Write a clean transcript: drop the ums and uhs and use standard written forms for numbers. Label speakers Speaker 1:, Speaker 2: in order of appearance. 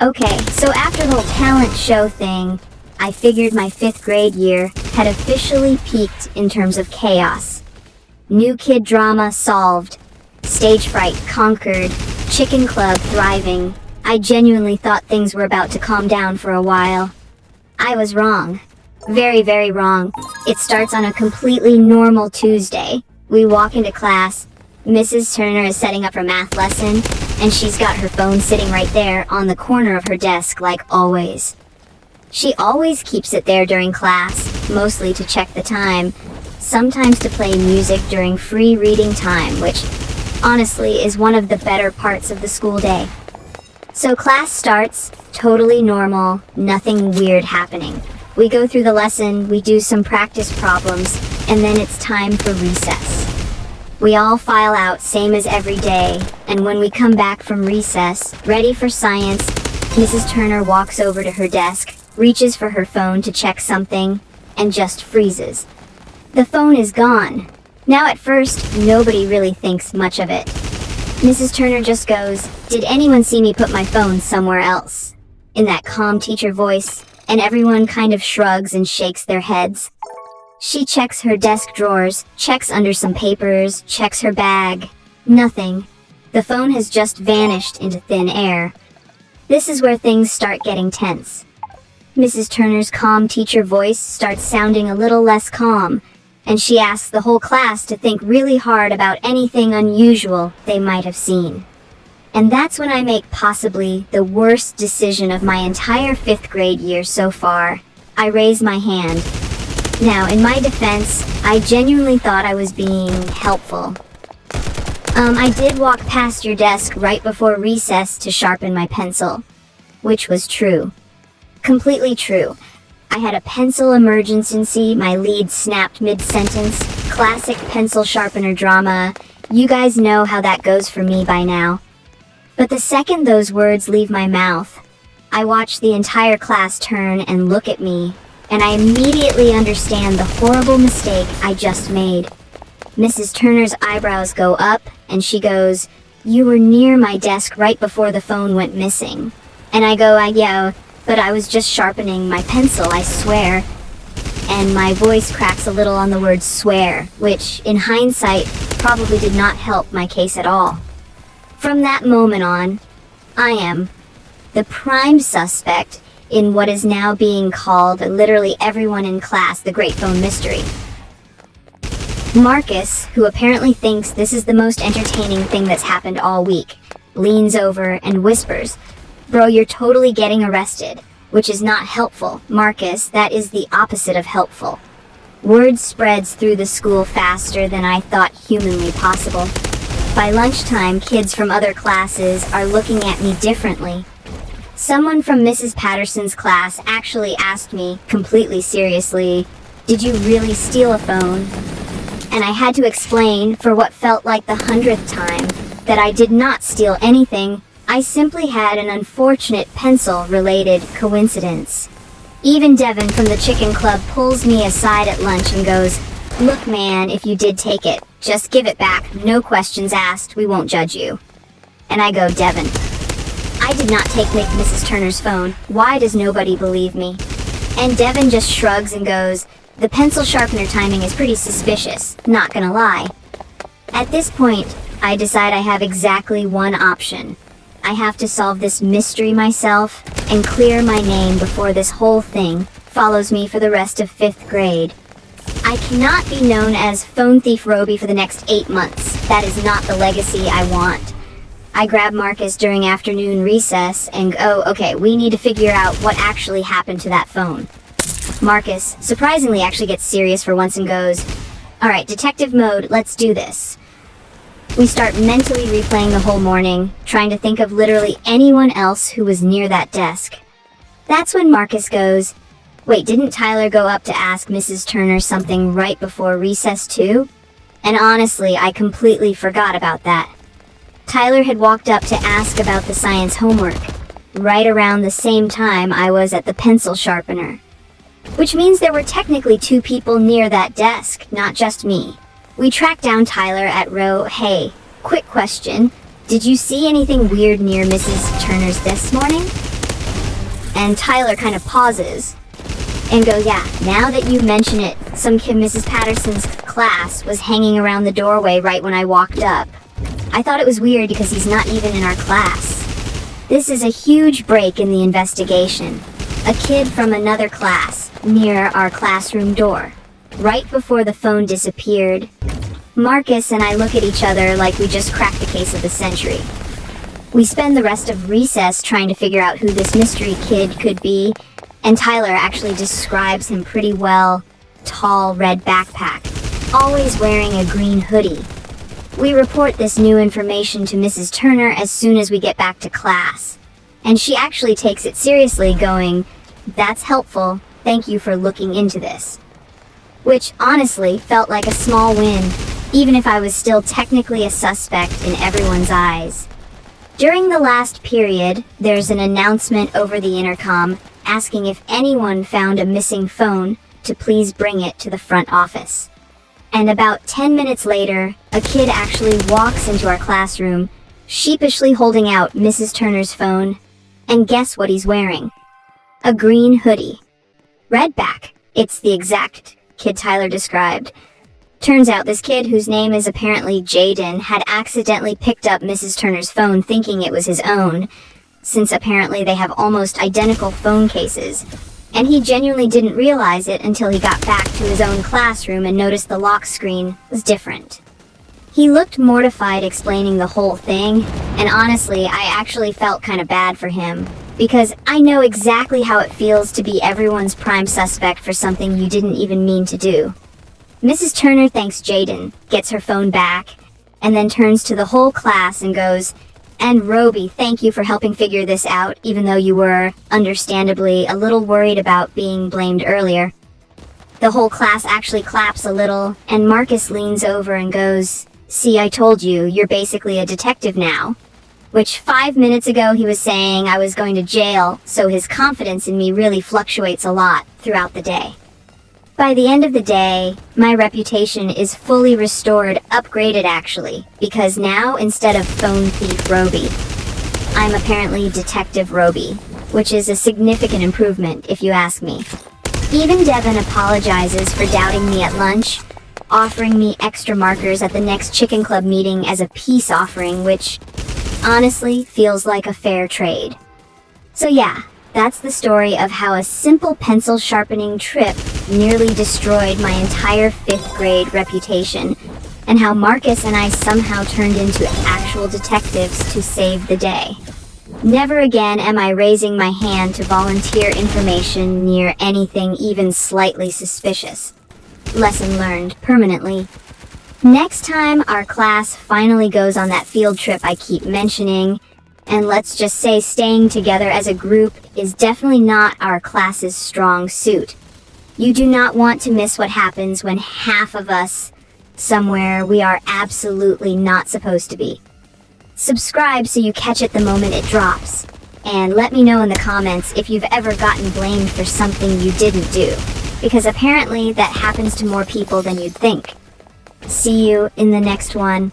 Speaker 1: Okay, so after the whole talent show thing, I figured my 5th grade year had officially peaked in terms of chaos. New kid drama solved, stage fright conquered, chicken club thriving. I genuinely thought things were about to calm down for a while. I was wrong. Very, very wrong. It starts on a completely normal Tuesday. We walk into class. Mrs. Turner is setting up her math lesson, and she's got her phone sitting right there on the corner of her desk like always. She always keeps it there during class, mostly to check the time, sometimes to play music during free reading time, which honestly is one of the better parts of the school day. So class starts, totally normal, nothing weird happening. We go through the lesson, we do some practice problems, and then it's time for recess. We all file out, same as every day, and when we come back from recess, ready for science, Mrs. Turner walks over to her desk, reaches for her phone to check something, and just freezes. The phone is gone. Now at first, nobody really thinks much of it. Mrs. Turner just goes, "Did anyone see me put my phone somewhere else?" in that calm teacher voice, and everyone kind of shrugs and shakes their heads. She checks her desk drawers, checks under some papers, checks her bag. Nothing. The phone has just vanished into thin air. This is where things start getting tense. Mrs. Turner's calm teacher voice starts sounding a little less calm, and she asks the whole class to think really hard about anything unusual they might have seen. And that's when I make possibly the worst decision of my entire 5th grade year so far. I raise my hand. Now, in my defense, I genuinely thought I was being helpful. I did walk past your desk right before recess to sharpen my pencil, which was true. Completely true. I had a pencil emergency, my lead snapped mid-sentence, classic pencil sharpener drama. You guys know how that goes for me by now. But the second those words leave my mouth, I watch the entire class turn and look at me, and I immediately understand the horrible mistake I just made. Mrs. Turner's eyebrows go up, and she goes, "You were near my desk right before the phone went missing." And I go, "Yeah, but I was just sharpening my pencil, I swear." And my voice cracks a little on the word swear, which, in hindsight, probably did not help my case at all. From that moment on, I am the prime suspect in what is now being called literally everyone in class the Great Phone Mystery. Marcus, who apparently thinks this is the most entertaining thing that's happened all week, leans over and whispers, "Bro, you're totally getting arrested," which is not helpful. Marcus, that is the opposite of helpful. Word spreads through the school faster than I thought humanly possible. By lunchtime, kids from other classes are looking at me differently. Someone from Mrs. Patterson's class actually asked me, completely seriously, "Did you really steal a phone?" And I had to explain, for what felt like the 100th time, that I did not steal anything. I simply had an unfortunate pencil-related coincidence. Even Devin from the chicken club pulls me aside at lunch and goes, "Look man, if you did take it, just give it back, no questions asked, we won't judge you." And I go, "Devin, I did not take Mrs. Turner's phone, why does nobody believe me?" And Devin just shrugs and goes, "The pencil sharpener timing is pretty suspicious, not gonna lie." At this point, I decide I have exactly one option. I have to solve this mystery myself and clear my name before this whole thing follows me for the rest of 5th grade. I cannot be known as Phone Thief Robi for the next 8 months. That is not the legacy I want. I grab Marcus during afternoon recess and go, "Okay, we need to figure out what actually happened to that phone." Marcus, surprisingly, actually gets serious for once and goes, "All right, detective mode, let's do this." We start mentally replaying the whole morning, trying to think of literally anyone else who was near that desk. That's when Marcus goes, "Wait, didn't Tyler go up to ask Mrs. Turner something right before recess too?" And honestly, I completely forgot about that. Tyler had walked up to ask about the science homework, right around the same time I was at the pencil sharpener. Which means there were technically 2 people near that desk, not just me. We tracked down Tyler at row, "Hey, quick question, did you see anything weird near Mrs. Turner's this morning?" And Tyler kind of pauses and goes, yeah, now that you mention it, some kid in Mrs. Patterson's class was hanging around the doorway right when I walked up. I thought it was weird because he's not even in our class. This is a huge break in the investigation. A kid from another class, near our classroom door. Right before the phone disappeared, Marcus and I look at each other like we just cracked the case of the century. We spend the rest of recess trying to figure out who this mystery kid could be, and Tyler actually describes him pretty well. Tall, red backpack, always wearing a green hoodie. We report this new information to Mrs. Turner as soon as we get back to class, and she actually takes it seriously, going, "That's helpful, thank you for looking into this." Which honestly felt like a small win, even if I was still technically a suspect in everyone's eyes. During the last period, there's an announcement over the intercom asking if anyone found a missing phone to please bring it to the front office. And about 10 minutes later, a kid actually walks into our classroom, sheepishly holding out Mrs. Turner's phone, and guess what he's wearing? A green hoodie. Redback. It's the exact kid Tyler described. Turns out this kid, whose name is apparently Jaden, had accidentally picked up Mrs. Turner's phone thinking it was his own, since apparently they have almost identical phone cases, and he genuinely didn't realize it until he got back to his own classroom and noticed the lock screen was different. He looked mortified explaining the whole thing, and honestly, I actually felt kind of bad for him, because I know exactly how it feels to be everyone's prime suspect for something you didn't even mean to do. Mrs. Turner thanks Jaden, gets her phone back, and then turns to the whole class and goes, "And Robi, thank you for helping figure this out, even though you were, understandably, a little worried about being blamed earlier." The whole class actually claps a little, and Marcus leans over and goes, "See, I told you, you're basically a detective now." Which 5 minutes ago he was saying I was going to jail, so his confidence in me really fluctuates a lot throughout the day. By the end of the day, my reputation is fully restored, upgraded actually, because now instead of phone thief Robi, I'm apparently Detective Robi, which is a significant improvement if you ask me. Even Devin apologizes for doubting me at lunch, offering me extra markers at the next Chicken Club meeting as a peace offering, which honestly feels like a fair trade. So yeah, that's the story of how a simple pencil sharpening trip nearly destroyed my entire 5th grade reputation, and how Marcus and I somehow turned into actual detectives to save the day. Never again am I raising my hand to volunteer information near anything even slightly suspicious. Lesson learned permanently. Next time our class finally goes on that field trip I keep mentioning, and let's just say staying together as a group is definitely not our class's strong suit. You do not want to miss what happens when half of us somewhere we are absolutely not supposed to be. Subscribe so you catch it the moment it drops, and let me know in the comments if you've ever gotten blamed for something you didn't do, because apparently that happens to more people than you'd think. See you in the next one.